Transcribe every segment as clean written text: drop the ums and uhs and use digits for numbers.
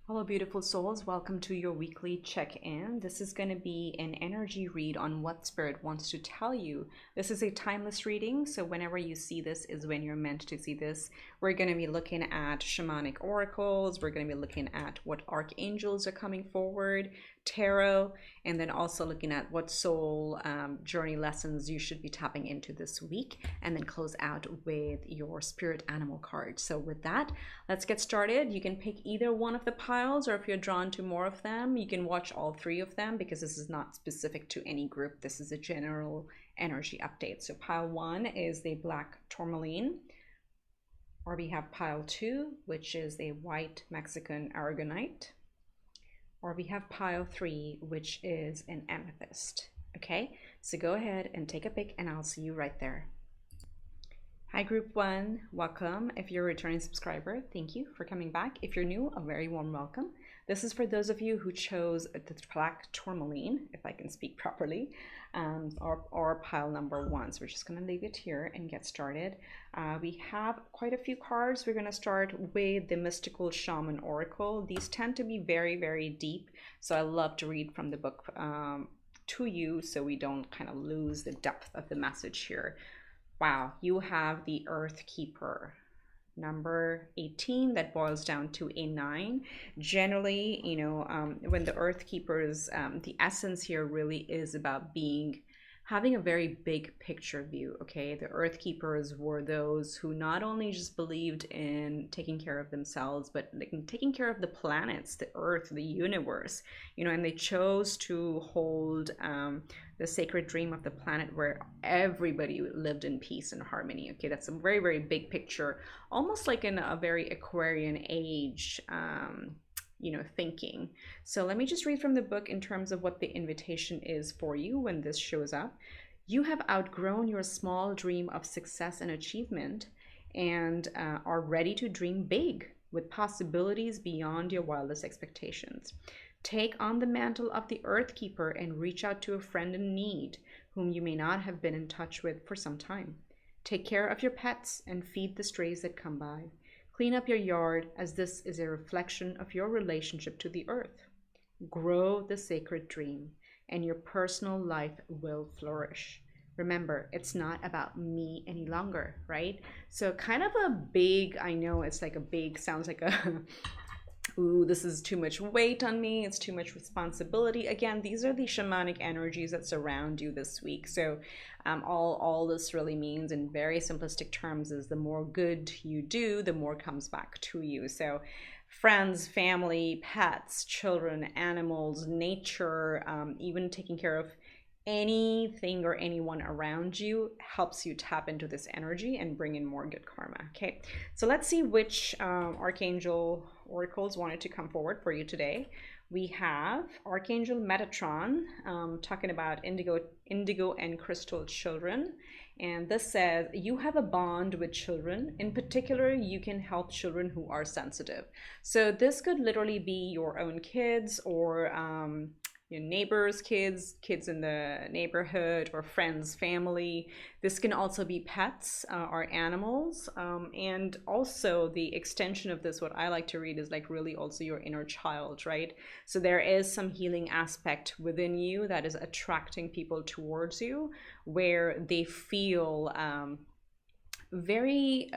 Hello, beautiful souls. Welcome to your weekly check-in. This is going to be an energy read on what Spirit wants to tell you. This is a timeless reading, so whenever you see this is when you're meant to see this. We're going to be looking at shamanic oracles. We're going to be looking at what archangels are coming forward, tarot, and then also looking at what soul journey lessons you should be tapping into this week, and then close out with your spirit animal card. So with that, let's get started. You can pick either one of the piles, or if you're drawn to more of them, you can watch all three of them because this is not specific to any group. This is a general energy update. So pile 1 is the black tourmaline, or we have pile 2, which is the white Mexican aragonite, or we have pile 3, which is an amethyst. Okay, so go ahead and take a pick and I'll see you right there. Hi group 1, welcome. If you're a returning subscriber, thank you for coming back. If you're new, a very warm welcome. This is for those of you who chose the black tourmaline, if I can speak properly, or pile number 1. So we're just going to leave it here and get started. We have quite a few cards. We're going to start with the Mystical Shaman Oracle. These tend to be very, very deep, so I love to read from the book to you so we don't kind of lose the depth of the message here. Wow, you have the Earth Keeper, number 18, that boils down to a 9. Generally, when the Earth Keepers, the essence here really is about having a very big picture view, okay? The Earth Keepers were those who not only just believed in taking care of themselves, but taking care of the planets, the Earth, the universe, and they chose to hold the sacred dream of the planet where everybody lived in peace and harmony, okay? That's a very, very big picture, almost like in a very Aquarian age, thinking. So let me just read from the book in terms of what the invitation is for you when this shows up. You have outgrown your small dream of success and achievement and are ready to dream big with possibilities beyond your wildest expectations. Take on the mantle of the Earth Keeper and reach out to a friend in need whom you may not have been in touch with for some time. Take care of your pets and feed the strays that come by. Clean up your yard, as this is a reflection of your relationship to the earth. Grow the sacred dream, and your personal life will flourish. Remember, it's not about me any longer, right? So kind of a big, I know it's like a big, sounds like a ooh, this is too much weight on me, it's too much responsibility. Again, these are the shamanic energies that surround you this week. So all this really means in very simplistic terms is the more good you do, the more comes back to you. So friends, family, pets, children, animals, nature, even taking care of anything or anyone around you helps you tap into this energy and bring in more good karma. Okay, so let's see which archangel oracles wanted to come forward for you today. We have Archangel Metatron talking about indigo and crystal children, and this says you have a bond with children. In particular, you can help children who are sensitive. So this could literally be your own kids, or your neighbors' kids, kids in the neighborhood, or friends, family. This can also be pets or animals. And also the extension of this, what I like to read is like really also your inner child, right? So there is some healing aspect within you that is attracting people towards you where they feel very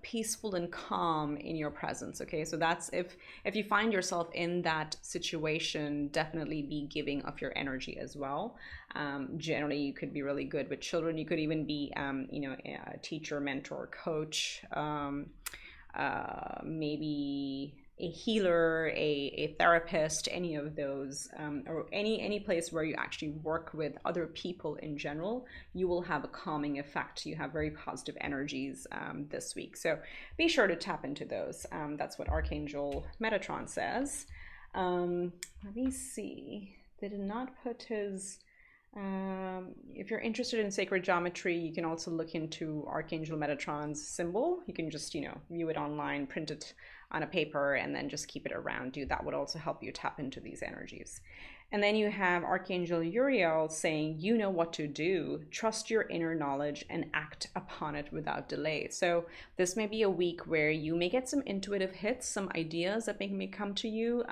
peaceful and calm in your presence. Okay, so that's if you find yourself in that situation, definitely be giving of your energy as well. Generally you could be really good with children. You could even be a teacher, mentor, coach, maybe a healer, a therapist, any of those, or any place where you actually work with other people in general, you will have a calming effect. You have very positive energies this week. So be sure to tap into those. That's what Archangel Metatron says. Let me see. They did not put his... if you're interested in sacred geometry, you can also look into Archangel Metatron's symbol. You can just, view it online, print it on a paper and then just keep it around you. That would also help you tap into these energies. And then you have Archangel Uriel saying, you know what to do, trust your inner knowledge and act upon it without delay. So this may be a week where you may get some intuitive hits, some ideas that may come to you,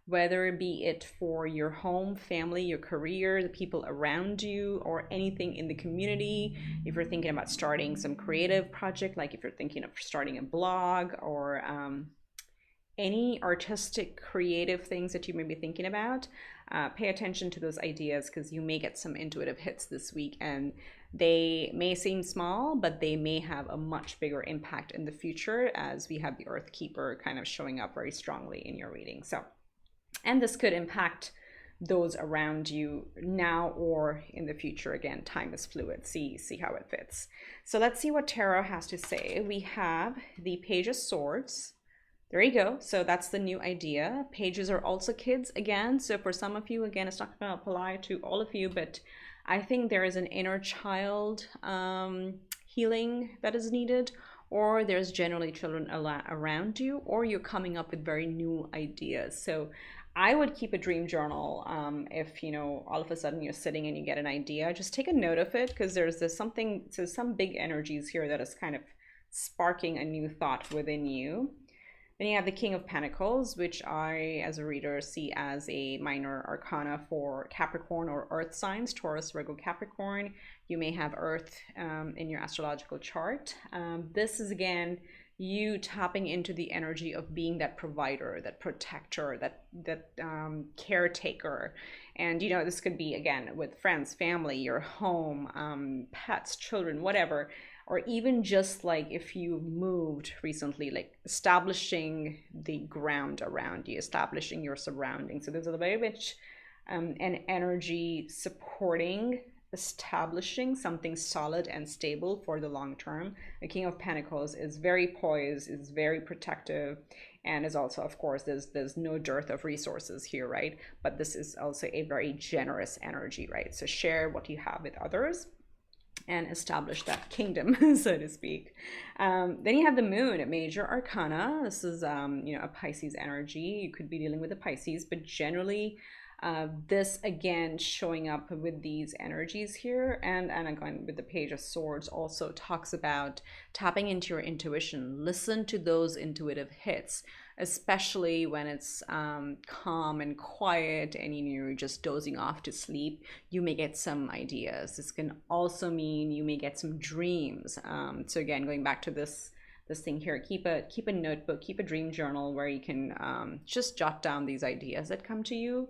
whether it be it for your home, family, your career, the people around you, or anything in the community. If you're thinking about starting some creative project, like if you're thinking of starting a blog or any artistic, creative things that you may be thinking about, pay attention to those ideas, because you may get some intuitive hits this week, and they may seem small, but they may have a much bigger impact in the future, as we have the Earth Keeper kind of showing up very strongly in your reading. So, and this could impact those around you now or in the future. Again, time is fluid. See how it fits. So let's see what Tarot has to say. We have the Page of Swords. There you go. So that's the new idea. Pages are also kids again. So for some of you, again, it's not going to apply to all of you, but I think there is an inner child healing that is needed, or there's generally children around you, or you're coming up with very new ideas. So I would keep a dream journal. If, you know, all of a sudden you're sitting and you get an idea, just take a note of it, because there's some big energies here that is kind of sparking a new thought within you. Then you have the King of Pentacles, which I, as a reader, see as a minor arcana for Capricorn or Earth signs, Taurus, Virgo, Capricorn. You may have Earth in your astrological chart. This is, again, you tapping into the energy of being that provider, that protector, that caretaker. And, you know, this could be, again, with friends, family, your home, pets, children, whatever. Or even just like if you moved recently, like establishing the ground around you, establishing your surroundings. So there's a very much an energy supporting, establishing something solid and stable for the long term. The King of Pentacles is very poised, is very protective, and is also, of course, there's no dearth of resources here, right? But this is also a very generous energy, right? So share what you have with others and establish that kingdom, so to speak. Then you have the Moon, a major arcana. This is, you know, a Pisces energy. You could be dealing with a Pisces, but generally, this again showing up with these energies here, and again with the Page of Swords also talks about tapping into your intuition. Listen to those intuitive hits, especially when it's calm and quiet and you're just dozing off to sleep. You may get some ideas. This can also mean you may get some dreams. So again, going back to this thing here, keep a notebook, keep a dream journal where you can just jot down these ideas that come to you.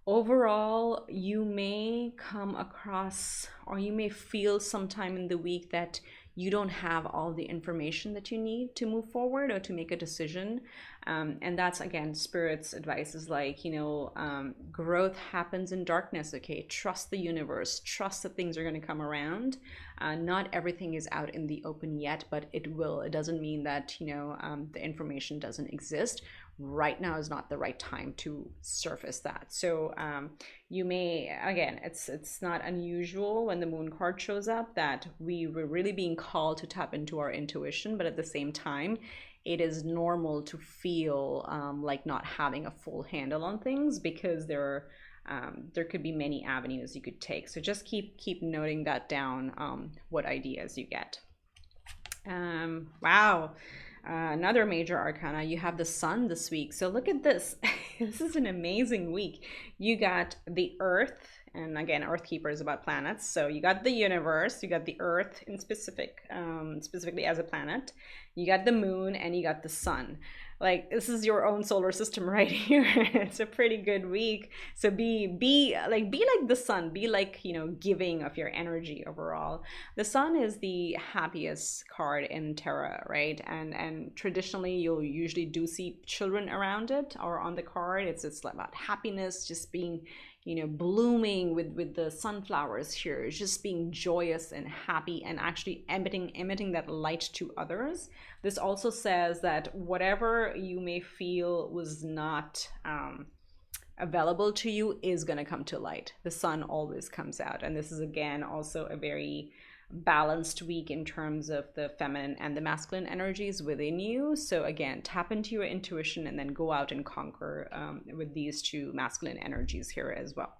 Overall, you may come across, or you may feel sometime in the week that you don't have all the information that you need to move forward or to make a decision. And that's, again, Spirit's advice is like, you know, growth happens in darkness, okay? Trust the universe, trust that things are going to come around. Not everything is out in the open yet, but it will. It doesn't mean that, you know, the information doesn't exist. Right now is not the right time to surface that. So you may, again, it's not unusual when the Moon card shows up that we were really being called to tap into our intuition, but at the same time, it is normal to feel like not having a full handle on things, because there could be many avenues you could take. So just keep noting that down, what ideas you get. Wow. Another major arcana, you have the Sun this week. So look at this. This is an amazing week. You got the Earth, and again, Earth Keeper is about planets. So you got the universe, you got the Earth in specifically as a planet. You got the Moon, and you got the Sun. Like, this is your own solar system right here. It's a pretty good week. So be like the Sun. Be like, you know, giving of your energy overall. The Sun is the happiest card in tarot, right? And traditionally, you'll usually do see children around it or on the card. It's about happiness, just being, you know, blooming with the sunflowers here. It's just being joyous and happy and actually emitting that light to others. This also says that whatever you may feel was not available to you is going to come to light. The sun always comes out. And this is, again, also a very balanced week in terms of the feminine and the masculine energies within you. So again, tap into your intuition and then go out and conquer with these two masculine energies here as well.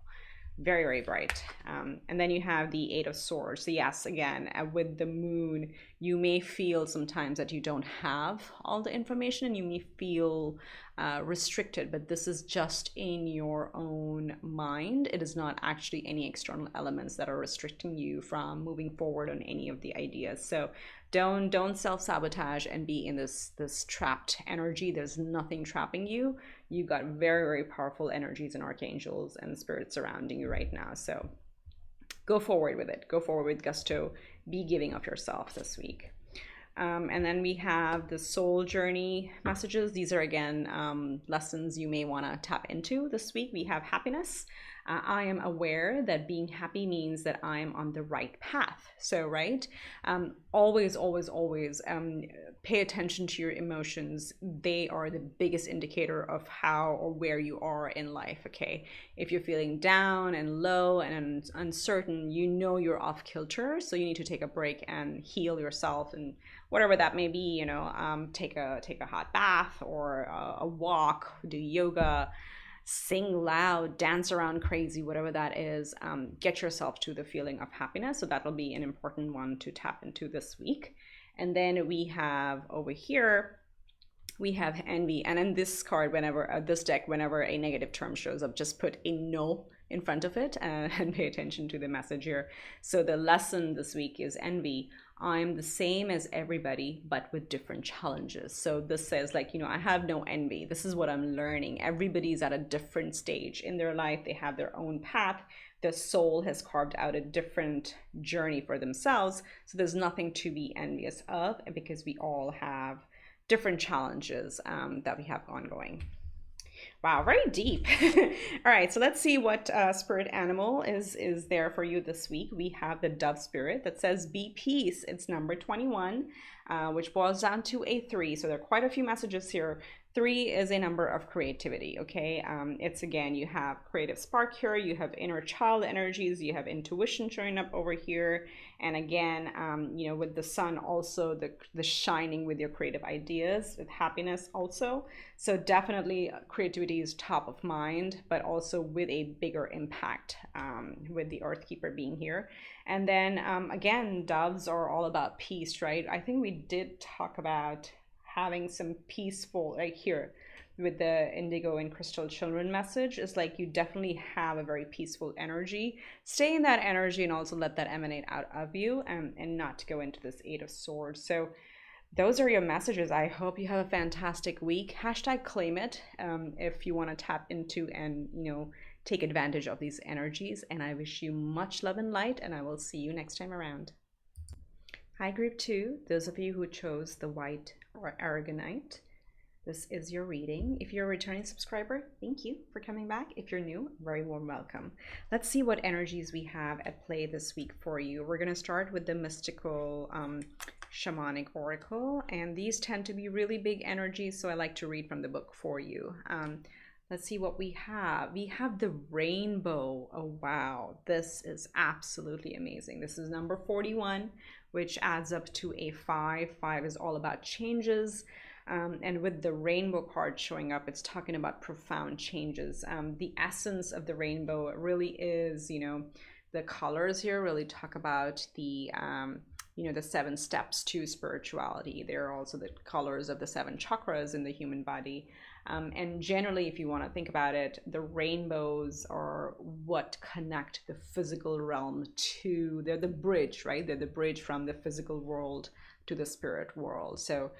Very, very bright. And then you have the Eight of Swords. So yes, again, with the moon, you may feel sometimes that you don't have all the information and you may feel restricted, but this is just in your own mind. It is not actually any external elements that are restricting you from moving forward on any of the ideas. So don't self-sabotage and be in this trapped energy. There's nothing trapping you. You got very, very powerful energies and archangels and spirits surrounding you right now. So go forward with it. Go forward with gusto. Be giving of yourself this week. And then we have the soul journey messages. These are, again, lessons you may want to tap into this week. We have happiness. I am aware that being happy means that I am on the right path. So, right, always pay attention to your emotions. They are the biggest indicator of how or where you are in life, okay? If you're feeling down and low and uncertain, you know you're off kilter. So you need to take a break and heal yourself, and whatever that may be, you know, take a hot bath or a walk, do yoga, sing loud, dance around crazy, whatever that is. Get yourself to the feeling of happiness. So that'll be an important one to tap into this week. And then we have over here, we have envy. And in this card, whenever this deck, whenever a negative term shows up, just put a no in front of it and pay attention to the message here. So the lesson this week is envy. I'm the same as everybody, but with different challenges. So this says, like, you know, I have no envy. This is what I'm learning. Everybody's at a different stage in their life. They have their own path. The soul has carved out a different journey for themselves. So there's nothing to be envious of, because we all have different challenges that we have ongoing. Wow, very deep. All right, so let's see what spirit animal is there for you this week. We have the dove spirit that says be peace. It's number 21, which boils down to a 3. So there are quite a few messages here. 3 is a number of creativity, okay? It's, again, you have creative spark here, you have inner child energies, you have intuition showing up over here. And again, you know, with the sun also, the shining with your creative ideas, with happiness also. So definitely creativity is top of mind, but also with a bigger impact with the Earth Keeper being here. And then again, doves are all about peace, right? I think we did talk about having some peaceful, right here with the indigo and crystal children message, is like you definitely have a very peaceful energy. Stay in that energy and also let that emanate out of you, and not to go into this 8 of Swords. So those are your messages. I hope you have a fantastic week. Hashtag claim it if you want to tap into and, you know, take advantage of these energies. And I wish you much love and light, and I will see you next time around. Hi, group 2, those of you who chose the white or Aragonite, this is your reading. If you're a returning subscriber, thank you for coming back. If you're new, very warm welcome. Let's see what energies we have at play this week for you. We're going to start with the mystical shamanic oracle, and these tend to be really big energies, so I like to read from the book for you. Let's see what we have. We have the rainbow. Oh, wow. This is absolutely amazing. This is number 41, which adds up to a 5. 5 is all about changes. And with the rainbow card showing up, it's talking about profound changes. The essence of the rainbow really is, you know, the colors here really talk about the, you know, the 7 steps to spirituality. There are also the colors of the 7 chakras in the human body. And generally, if you want to think about it, the rainbows are what connect the physical realm to, they're the bridge, right? They're the bridge from the physical world to the spirit world. So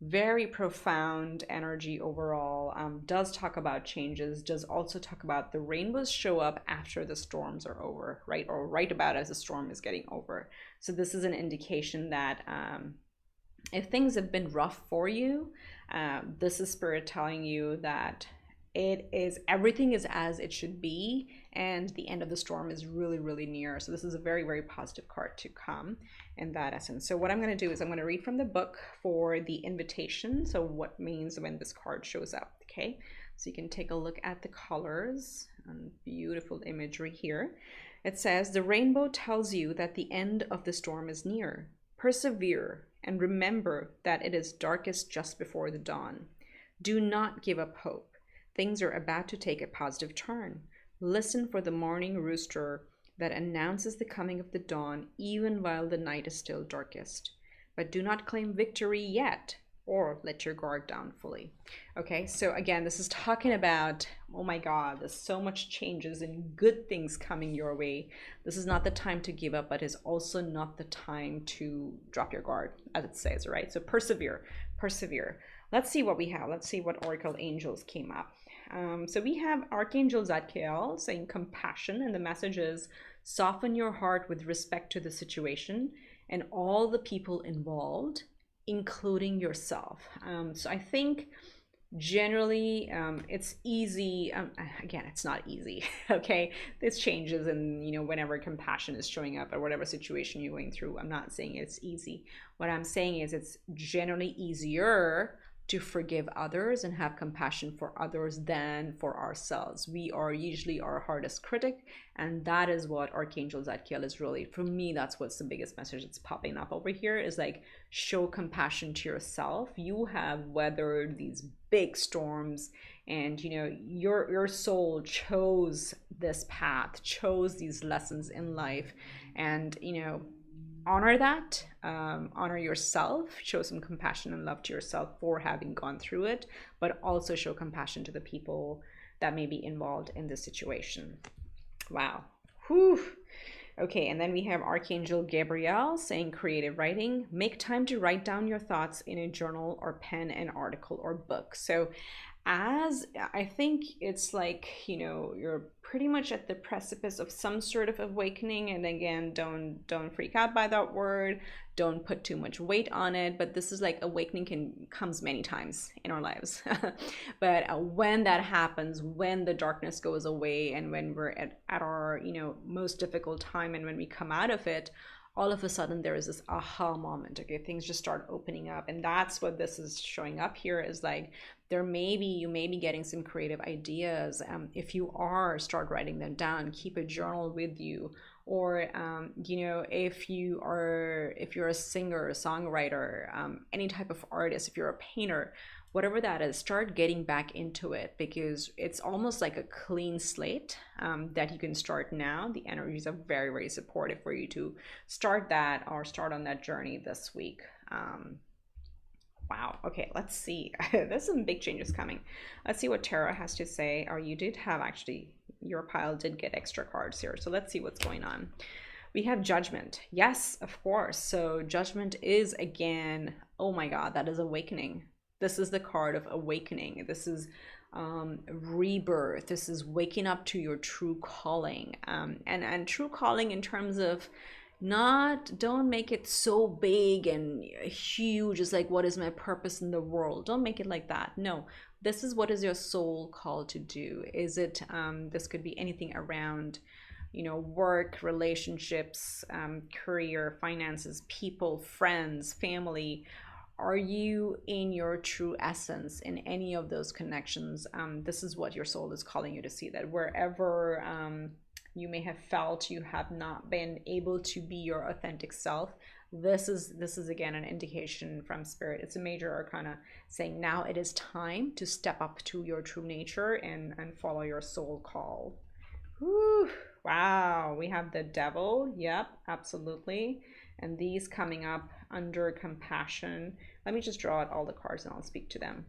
very profound energy overall. Does talk about changes, does also talk about the rainbows show up after the storms are over, right? Or right about as the storm is getting over. So this is an indication that if things have been rough for you, this is spirit telling you that everything is as it should be, and the end of the storm is really, really near. So this is a very, very positive card to come in that essence. So what I'm going to do is I'm going to read from the book for the invitation. So what means when this card shows up. Okay, so you can take a look at the colors and beautiful imagery here. It says, the rainbow tells you that the end of the storm is near. Persevere and remember that it is darkest just before the dawn. Do not give up hope. Things are about to take a positive turn. Listen for the morning rooster that announces the coming of the dawn even while the night is still darkest. But do not claim victory yet, or let your guard down fully. Okay, so again, this is talking about, oh my God, there's so much changes and good things coming your way. This is not the time to give up, but it's also not the time to drop your guard, as it says, right? So persevere, persevere. Let's see what we have. Let's see what Oracle Angels came up. So we have Archangel Zadkiel saying compassion, and the message is soften your heart with respect to the situation and all the people involved, including yourself. So I think generally it's easy. Again, it's not easy. Okay, this changes, and whenever compassion is showing up or whatever situation you're going through, I'm not saying it's easy. What I'm saying is it's generally easier to forgive others and have compassion for others than for ourselves. We are usually our hardest critic, and that is what Archangel Zadkiel is really, for me, that's what's the biggest message that's popping up over here, is like, show compassion to yourself. You have weathered these big storms, and your soul chose this path, chose these lessons in life, and honor that, honor yourself, show some compassion and love to yourself for having gone through it, but also show compassion to the people that may be involved in this situation. Wow. Whew. Okay, and then we have Archangel Gabriel saying creative writing. Make time to write down your thoughts in a journal or pen an article or book. So as I think it's like, you're pretty much at the precipice of some sort of awakening. And again, don't freak out by that word. Don't put too much weight on it. But this is like, awakening comes many times in our lives. But when that happens, when the darkness goes away, and when we're at our, most difficult time, and when we come out of it, all of a sudden there is this aha moment. Okay, things just start opening up, and that's what this is showing up here, is like, you may be getting some creative ideas. If you start writing them down, keep a journal with you, or if you're a singer, a songwriter, any type of artist, if you're a painter, whatever that is, start getting back into it, because it's almost like a clean slate that you can start now. The energies are very, very supportive for you to start that, or start on that journey this week. Wow. Okay, let's see. There's some big changes coming. Let's see what Tarot has to say. Or you did have, actually, your pile did get extra cards here. So let's see what's going on. We have Judgment. Yes, of course. So Judgment is, again, oh my God, that is awakening. This is the card of awakening. This is rebirth. This is waking up to your true calling. And true calling in terms of, don't make it so big and huge. It's like, what is my purpose in the world? Don't make it like that. No, this is, what is your soul called to do? Is it, this could be anything around, work, relationships, career, finances, people, friends, family. Are you in your true essence in any of those connections? This is what your soul is calling you to see, that wherever you may have felt you have not been able to be your authentic self, this is again an indication from Spirit. It's a major arcana saying now it is time to step up to your true nature and follow your soul call. Whew. Wow, we have the Devil. Yep, absolutely. And these coming up under compassion. Let me just draw out all the cards and I'll speak to them.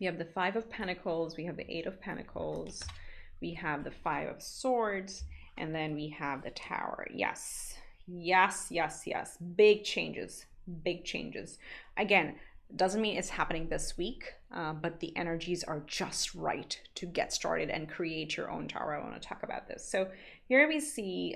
We have the Five of Pentacles, we have the Eight of Pentacles, we have the Five of Swords, and then we have the Tower. Yes, yes, yes, yes. Big changes, big changes. Again, doesn't mean it's happening this week, but the energies are just right to get started and create your own tower. I want to talk about this. So here we see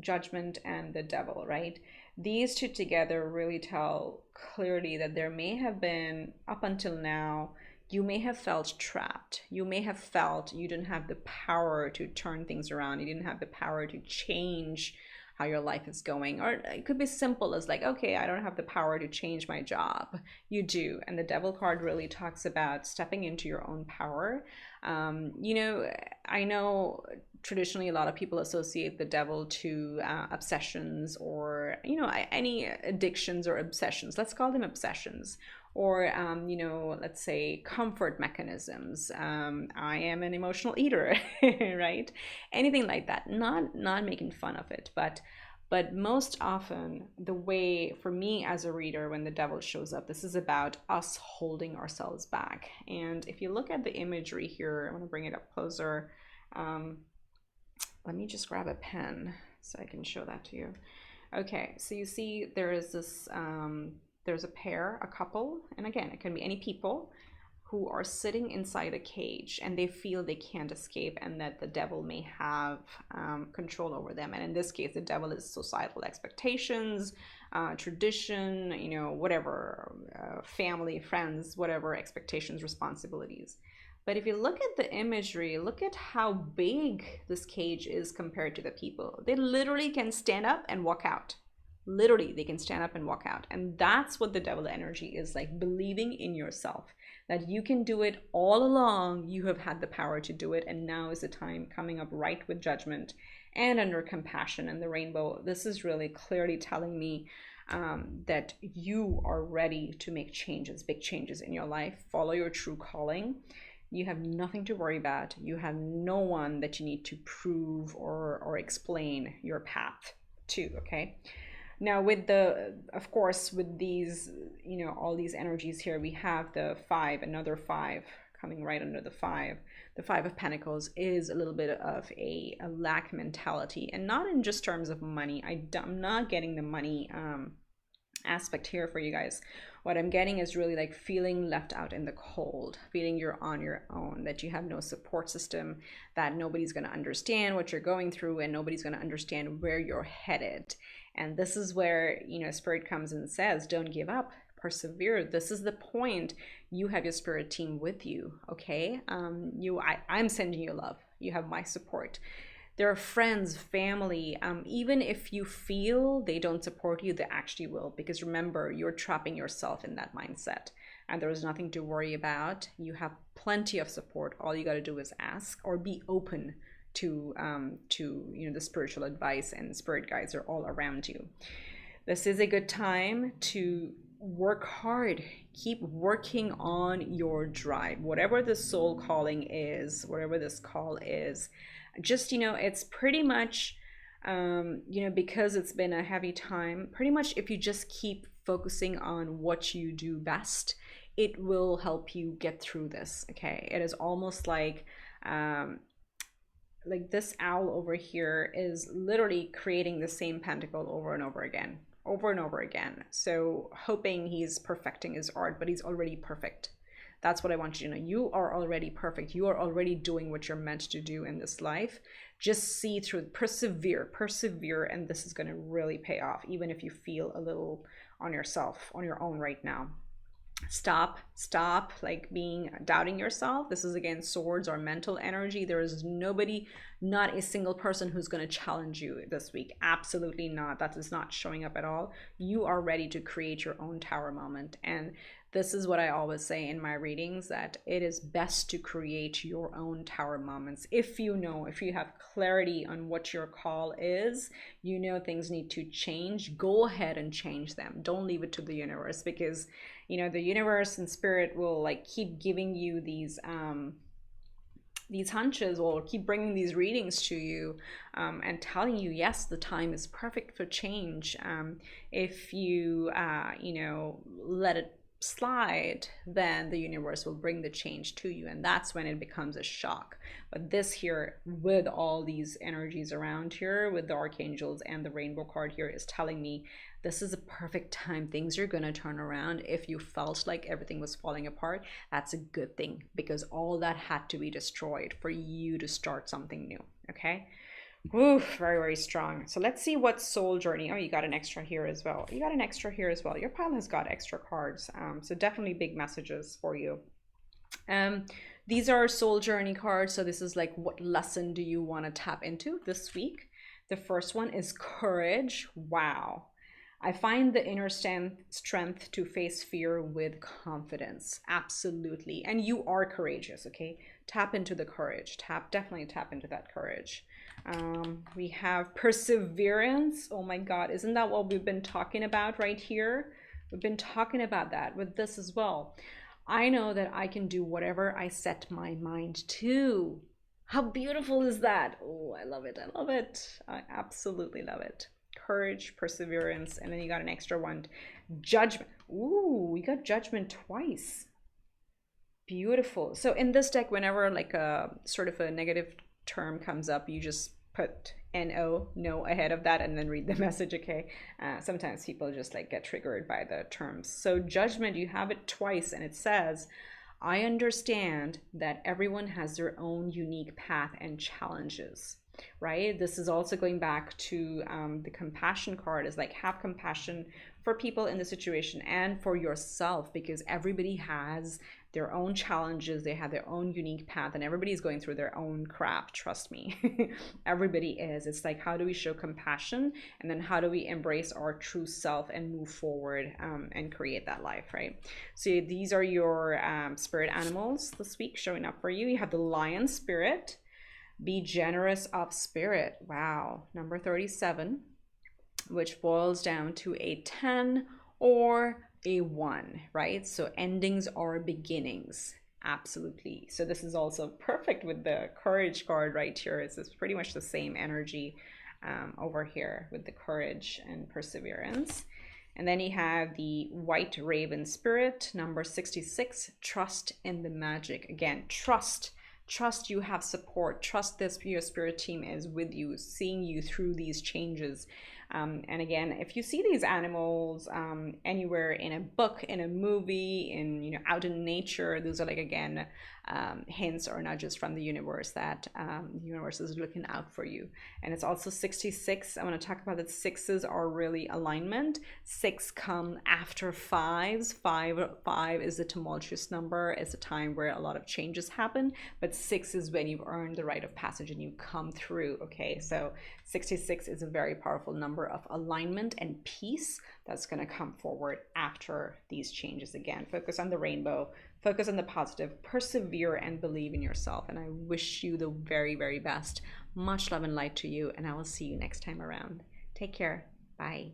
Judgment and the Devil, right? These two together really tell clearly that there may have been, up until now, you may have felt trapped. You may have felt you didn't have the power to turn things around. You didn't have the power to change how your life is going. Or it could be simple as like, okay, I don't have the power to change my job. You do. And the devil card really talks about stepping into your own power. You know, I know traditionally a lot of people associate the devil to obsessions, or, you know, any addictions or obsessions. Let's call them obsessions. Or, you know, let's say comfort mechanisms. I am an emotional eater, right? Anything like that. Not making fun of it, but most often the way for me as a reader, when the devil shows up, this is about us holding ourselves back. And if you look at the imagery here, I want to bring it up closer. Let me just grab a pen so I can show that to you. Okay, so you see there is this, there's a pair, a couple, and again, it can be any people who are sitting inside a cage and they feel they can't escape, and that the devil may have control over them. And in this case, the devil is societal expectations, tradition, you know, whatever, family, friends, whatever expectations, responsibilities. But if you look at the imagery, look at how big this cage is compared to the people. They literally can stand up and walk out. Literally, they can stand up and walk out. And that's what the devil energy is like, believing in yourself, that you can do it all along. You have had the power to do it. And now is the time coming up right with judgment and under compassion and the rainbow. This is really clearly telling me that you are ready to make changes, big changes in your life. Follow your true calling. You have nothing to worry about. You have no one that you need to prove or explain your path to, okay? Now with the, of course, with these, you know, all these energies here, we have the 5, another 5 coming right under the 5. The 5 of Pentacles is a little bit of a lack mentality, and not in just terms of money. I'm not getting the money aspect here for you guys. What I'm getting is really like feeling left out in the cold, feeling you're on your own, that you have no support system, that nobody's going to understand what you're going through, and nobody's going to understand where you're headed. And this is where, you know, Spirit comes and says, don't give up, persevere. This is the point. You have your spirit team with you, okay? I'm sending you love. You have my support. There are friends, family, even if you feel they don't support you, they actually will. Because remember, you're trapping yourself in that mindset, and there is nothing to worry about. You have plenty of support. All you got to do is ask, or be open to you know, the spiritual advice, and spirit guides are all around you. This is a good time to work hard. Keep working on your drive, whatever the soul calling is, whatever this call is. Just, you know, it's pretty much, you know, because it's been a heavy time, pretty much if you just keep focusing on what you do best, it will help you get through this, okay? It is almost like this owl over here is literally creating the same pentacle over and over again, over and over again. So hoping he's perfecting his art, but he's already perfect. That's what I want you to know. You are already perfect. You are already doing what you're meant to do in this life. Just see through it. Persevere, and this is going to really pay off, even if you feel a little on yourself, on your own right now. Stop like doubting yourself. This is again swords or mental energy. There is nobody, not a single person who's going to challenge you this week. Absolutely not. That is not showing up at all. You are ready to create your own tower moment. And this is what I always say in my readings, that it is best to create your own tower moments. If you know, if you have clarity on what your call is, you know things need to change, go ahead and change them. Don't leave it to the universe, because, you know, the universe and spirit will like keep giving you these hunches, or keep bringing these readings to you, and telling you, yes, the time is perfect for change. If you, you know, let it slide, then the universe will bring the change to you, and that's when it becomes a shock. But this here, with all these energies around here, with the archangels and the rainbow card here, is telling me this is a perfect time. Things are going to turn around. If you felt like everything was falling apart, that's a good thing, because all that had to be destroyed for you to start something new, okay? Oof, very, very strong. So let's see what soul journey. Oh, you got an extra here as well. You got an extra here as well. Your pile has got extra cards. So definitely big messages for you. These are soul journey cards. So this is like, what lesson do you want to tap into this week? The first one is courage. Wow. I find the inner strength to face fear with confidence. Absolutely. And you are courageous, okay? Tap into the courage. Definitely tap into that courage. We have perseverance. Oh my God, isn't that what we've been talking about right here? We've been talking about that with this as well. I know that I can do whatever I set my mind to. How beautiful is that? Oh, I love it. I love it. I absolutely love it. Courage, perseverance, and then you got an extra one. Judgment. Ooh, we got judgment twice. Beautiful. So in this deck, whenever like a sort of a negative term comes up, you just put no ahead of that and then read the message, okay? Sometimes people just like get triggered by the terms. So judgment, you have it twice, and it says, I understand that everyone has their own unique path and challenges, right? This is also going back to the compassion card, is like have compassion for people in the situation and for yourself, because everybody has their own challenges, they have their own unique path, and everybody's going through their own crap, trust me. Everybody is. It's like, how do we show compassion, and then how do we embrace our true self and move forward and create that life, right? So these are your spirit animals this week showing up for you. You have the lion spirit. Be generous of spirit. Wow. Number 37, which boils down to a 10 or a 1, right? So endings are beginnings. Absolutely. So this is also perfect with the courage card right here. It's pretty much the same energy over here with the courage and perseverance. And then you have the white raven spirit, number 66, trust in the magic. Again, trust you have support, trust this your spirit team is with you, seeing you through these changes. And again, if you see these animals anywhere in a book, in a movie, in out in nature, those are like, again, hints or nudges from the universe that the universe is looking out for you. And it's also 66. I want to talk about that sixes are really alignment. 6 come after 5s. 5 is a tumultuous number. It's a time where a lot of changes happen, but 6 is when you've earned the rite of passage and you come through. Okay, so 66 is a very powerful number of alignment and peace that's going to come forward after these changes. Again, focus on the rainbow, focus on the positive, persevere and believe in yourself. And I wish you the very, very best. Much love and light to you, and I will see you next time around. Take care. Bye.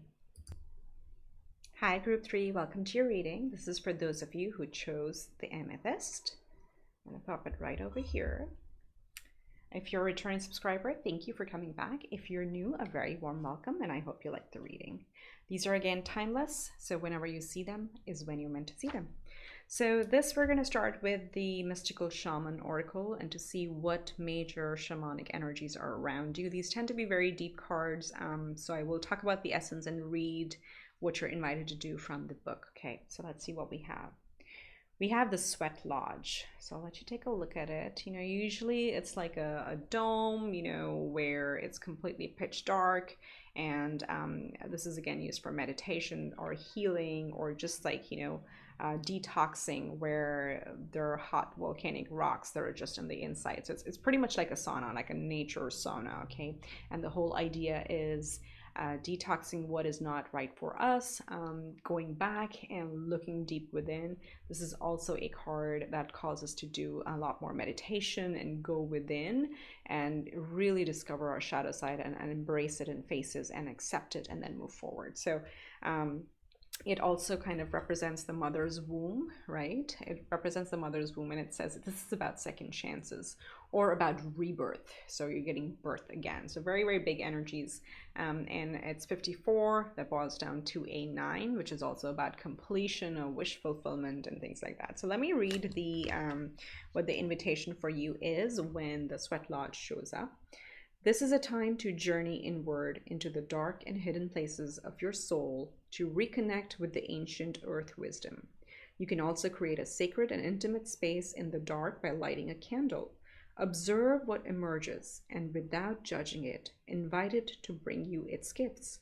Hi, group 3. Welcome to your reading. This is for those of you who chose the Amethyst. I'm going to pop it right over here. If you're a returning subscriber, thank you for coming back. If you're new, a very warm welcome, and I hope you like the reading. These are, again, timeless, so whenever you see them is when you're meant to see them. So this, we're going to start with the Mystical Shaman Oracle and to see what major shamanic energies are around you. These tend to be very deep cards, so I will talk about the essence and read what you're invited to do from the book. Okay, so let's see what we have. We have the Sweat Lodge, so I'll let you take a look at it. Usually it's like a dome, where it's completely pitch dark, and this is again used for meditation or healing, or just like, detoxing, where there are hot volcanic rocks that are just on the inside. So it's pretty much like a sauna, like a nature sauna, okay? And the whole idea is detoxing what is not right for us, going back and looking deep within. This is also a card that calls us to do a lot more meditation and go within and really discover our shadow side and embrace it and face it and accept it and then move forward. So it also kind of represents the mother's womb, right? It represents the mother's womb, and it says this is about second chances or about rebirth. So you're getting birth again. So very, very big energies. And it's 54, that boils down to a 9, which is also about completion or wish fulfillment and things like that. So let me read the what the invitation for you is when the Sweat Lodge shows up. This is a time to journey inward into the dark and hidden places of your soul to reconnect with the ancient earth wisdom. You can also create a sacred and intimate space in the dark by lighting a candle. Observe what emerges, and without judging it, invite it to bring you its gifts.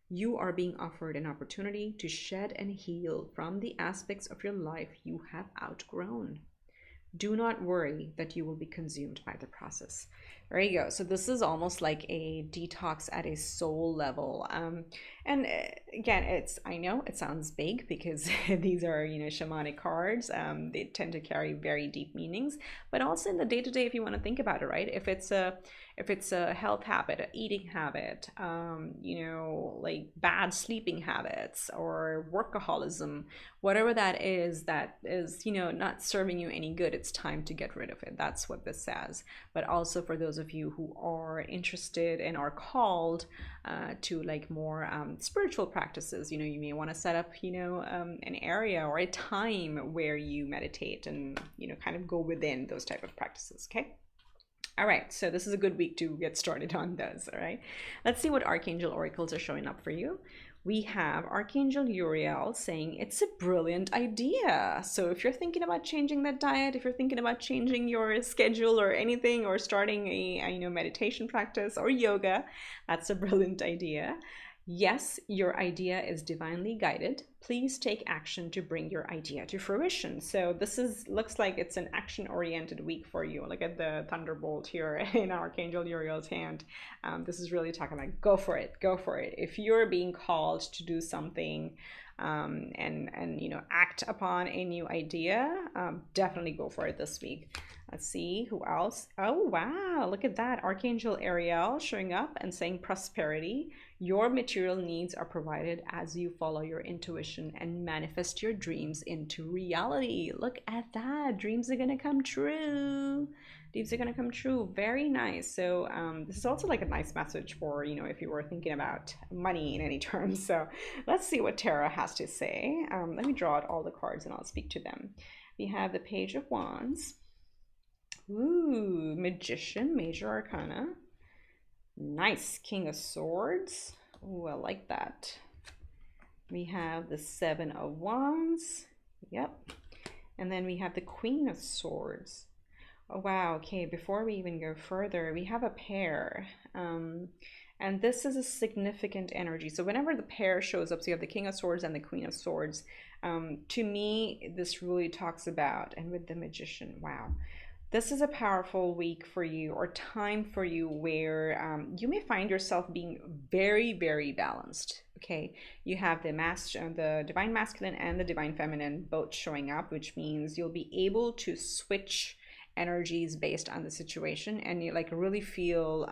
You are being offered an opportunity to shed and heal from the aspects of your life you have outgrown. Do not worry that you will be consumed by the process. There you go. So this is almost like a detox at a soul level. And again, I know it sounds big because these are, shamanic cards. They tend to carry very deep meanings, but also in the day to day, if you want to think about it, right? If it's a health habit, an eating habit, like bad sleeping habits or workaholism, whatever that is, not serving you any good, it's time to get rid of it. That's what this says. But also for those of you who are interested and are called to like more spiritual practices, you may want to set up, an area or a time where you meditate and, kind of go within those type of practices. Okay. All right, so this is a good week to get started on those. All right, let's see what Archangel Oracles are showing up for you. We have Archangel Uriel saying it's a brilliant idea. So if you're thinking about changing that diet, if you're thinking about changing your schedule or anything, or starting a meditation practice or yoga, that's a brilliant idea. Yes, your idea is divinely guided. Please take action to bring your idea to fruition. So this looks like it's an action-oriented week for you. Look at the thunderbolt here in Archangel Uriel's hand. This is really talking about go for it, go for it. If you're being called to do something and act upon a new idea, definitely go for it this week. Let's see who else. Oh wow, look at that. Archangel Ariel showing up and saying prosperity. Your material needs are provided as you follow your intuition and manifest your dreams into reality. Look at that. Dreams are gonna come true. Dreams are gonna come true. Very nice. So this is also like a nice message for, if you were thinking about money in any terms. So let's see what Tarot has to say. Let me draw out all the cards and I'll speak to them. We have the Page of Wands. Ooh, Magician, Major Arcana. Nice. King of Swords. Ooh, I like that. We have the Seven of Wands. Yep. And then we have the Queen of Swords. Oh, wow. Okay, before we even go further, we have a pair. And this is a significant energy. So whenever the pair shows up, so you have the King of Swords and the Queen of Swords, to me, this really talks about, and with the Magician, wow. This is a powerful week for you, or time for you, where you may find yourself being very, very balanced. Okay, you have the divine masculine and the divine feminine both showing up, which means you'll be able to switch energies based on the situation, and you like really feel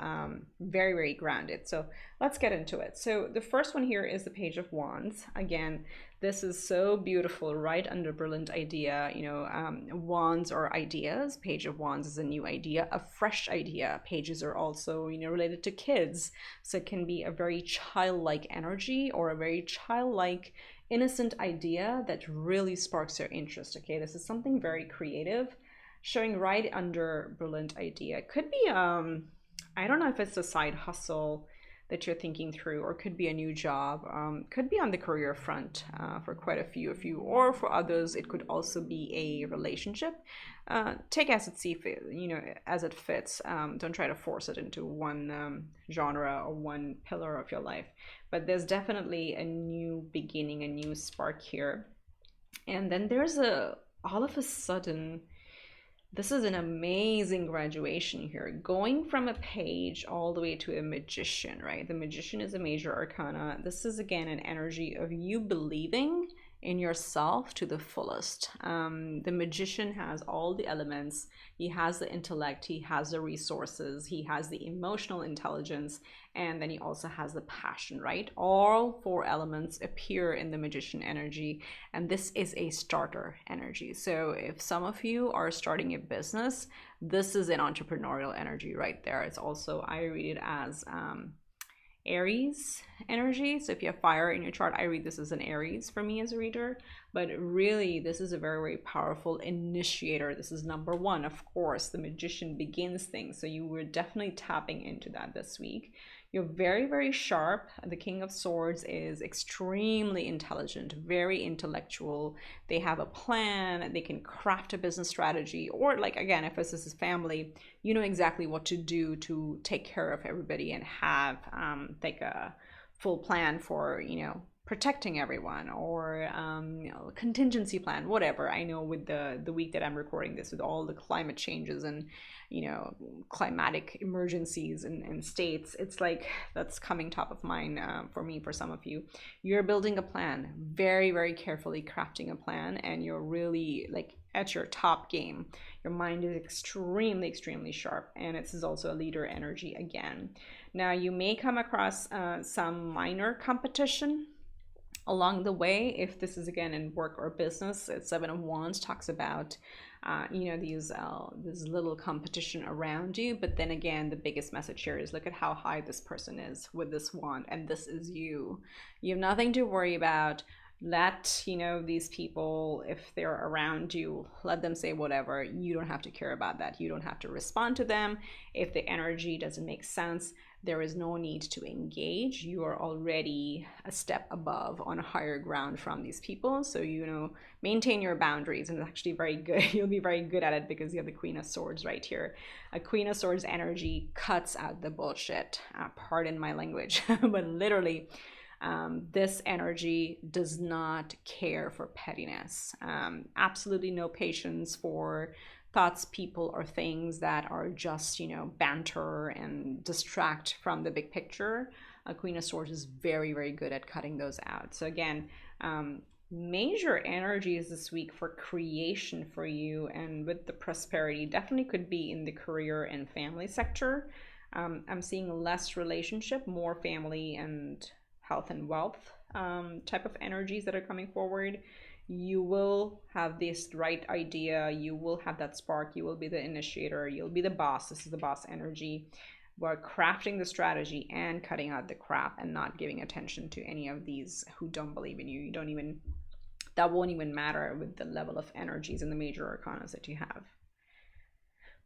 very, very grounded. So let's get into it. So the first one here is the Page of Wands. Again, this is so beautiful, right under brilliant idea. Wands or ideas. Page of Wands is a new idea, a fresh idea. Pages are also related to kids, so it can be a very childlike energy or a very childlike innocent idea that really sparks your interest. Okay, this is something very creative, showing right under brilliant idea. It could be I don't know if it's a side hustle that you're thinking through, or could be a new job, could be on the career front for quite a few of you, or for others it could also be a relationship. Take as it fits. Don't try to force it into one genre or one pillar of your life, but there's definitely a new beginning, a new spark here. And then there's all of a sudden, this is an amazing graduation here, going from a page all the way to a magician, right? The Magician is a major arcana. This is again an energy of you believing in yourself to the fullest. The Magician has all the elements. He has the intellect, he has the resources, he has the emotional intelligence, and then he also has the passion, right? All four elements appear in the Magician energy, and this is a starter energy. So if some of you are starting a business, this is an entrepreneurial energy right there. It's also, I read it as Aries energy. So if you have fire in your chart, I read this as an Aries for me as a reader. But really, this is a very, very powerful initiator. This is number one. Of course, the Magician begins things. So you were definitely tapping into that this week. You're very, very sharp. The King of Swords is extremely intelligent, very intellectual. They have a plan. They can craft a business strategy. Or like, again, if this is family, you know exactly what to do to take care of everybody and have like a full plan for, protecting everyone, or you know, contingency plan, whatever. I know with the week that I'm recording this, with all the climate changes and, you know, climatic emergencies in states, it's like that's coming top of mind for me. For some of you, you're building a plan, very, very carefully crafting a plan, and you're really like at your top game. Your mind is extremely, extremely sharp, and this is also a leader energy again. Now, you may come across some minor competition along the way. If this is again in work or business, Seven of Wands talks about you know, these this little competition around you. But then again, the biggest message here is look at how high this person is with this wand, and this is you. You have nothing to worry about. Let, you know, these people, if they're around you, let them say whatever. You don't have to care about that. You don't have to respond to them. If the energy doesn't make sense, there is no need to engage. You are already a step above, on a higher ground from these people. So, you know, maintain your boundaries, and it's actually very good. You'll be very good at it because you have the Queen of Swords right here. A Queen of Swords energy cuts out the bullshit. Pardon my language, but literally, this energy does not care for pettiness. Absolutely no patience for thoughts, people, or things that are just, you know, banter and distract from the big picture. A Queen of Swords is very, very good at cutting those out. So again, major energies this week for creation for you, and with the prosperity, definitely could be in the career and family sector. I'm seeing less relationship, more family and health and wealth type of energies that are coming forward. You will have this right idea, you will have that spark, you will be the initiator, you'll be the boss. This is the boss energy. We're crafting the strategy and cutting out the crap, and not giving attention to any of these who don't believe in you. You don't even, that won't even matter with the level of energies in the major arcanas that you have.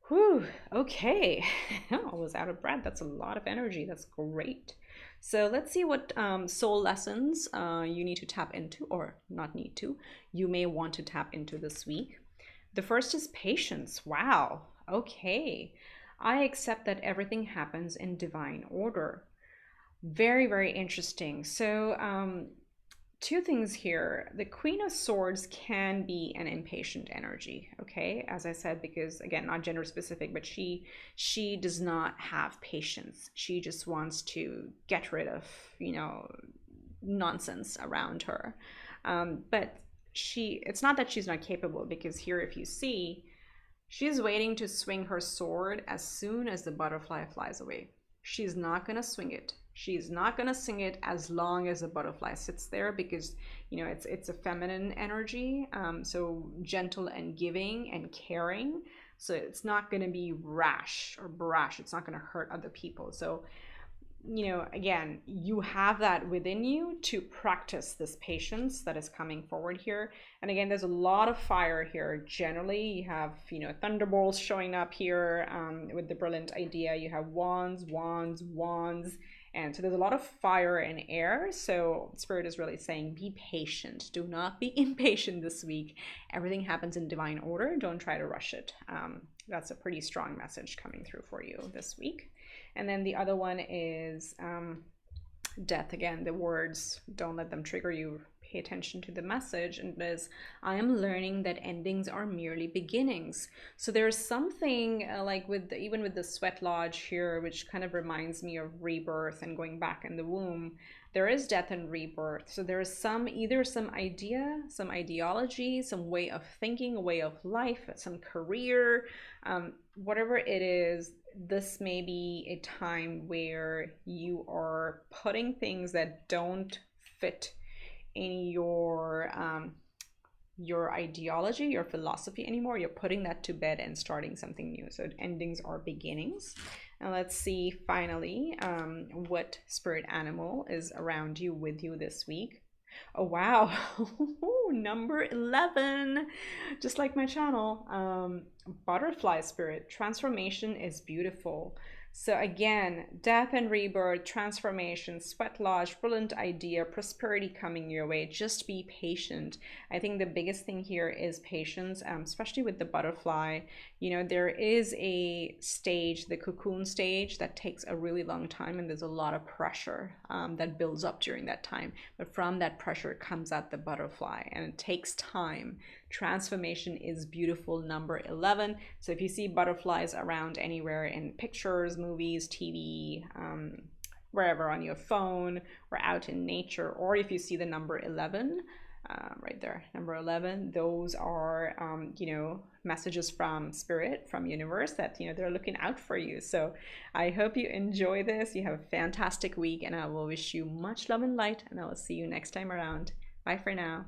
Whew, okay. I was out of breath. That's a lot of energy. That's great. So let's see what soul lessons you need to tap into, or not need to, you may want to tap into this week. The first is patience. Wow. Okay. I accept that everything happens in divine order. Very, very interesting. So two things here. The Queen of Swords can be an impatient energy, okay, as I said, because again, not gender specific, but she does not have patience. She just wants to get rid of, you know, nonsense around her. But it's not that she's not capable, because here, if you see, she's waiting to swing her sword as soon as the butterfly flies away. She's not going to swing it. She's not going to sing it as long as the butterfly sits there, because, you know, it's a feminine energy, so gentle and giving and caring. So it's not going to be rash or brash. It's not going to hurt other people. So, you know, again, you have that within you to practice this patience that is coming forward here. And again, there's a lot of fire here. Generally, you have, you know, thunderbolts showing up here with the brilliant idea. You have wands, wands, wands. And so there's a lot of fire and air. So Spirit is really saying, be patient. Do not be impatient this week. Everything happens in divine order. Don't try to rush it. That's a pretty strong message coming through for you this week. And then the other one is death. Again, the words, don't let them trigger you. Pay attention to the message. And it is, I am learning that endings are merely beginnings. So there's something like even with the sweat lodge here, which kind of reminds me of rebirth and going back in the womb. There is death and rebirth. So there is either some idea, some ideology, some way of thinking, a way of life, some career, whatever it is. This may be a time where you are putting things that don't fit in your ideology, your philosophy anymore. You're putting that to bed and starting something new. So endings are beginnings. And let's see finally what spirit animal is around you, with you this week. Oh wow. Number 11, just like my channel. Butterfly spirit, transformation is beautiful. So again, death and rebirth, transformation, sweat lodge, brilliant idea, prosperity coming your way. Just be patient. I think the biggest thing here is patience, especially with the butterfly. You know, there is a stage, the cocoon stage, that takes a really long time, and there's a lot of pressure that builds up during that time. But from that pressure comes out the butterfly, and it takes time. Transformation is beautiful, number 11. So if you see butterflies around anywhere in pictures, movies, TV, wherever on your phone or out in nature, or if you see the number 11, right there, number 11, those are, you know, messages from spirit, from universe, that, you know, they're looking out for you. So I hope you enjoy this. You have a fantastic week, and I will wish you much love and light, and I will see you next time around. Bye for now.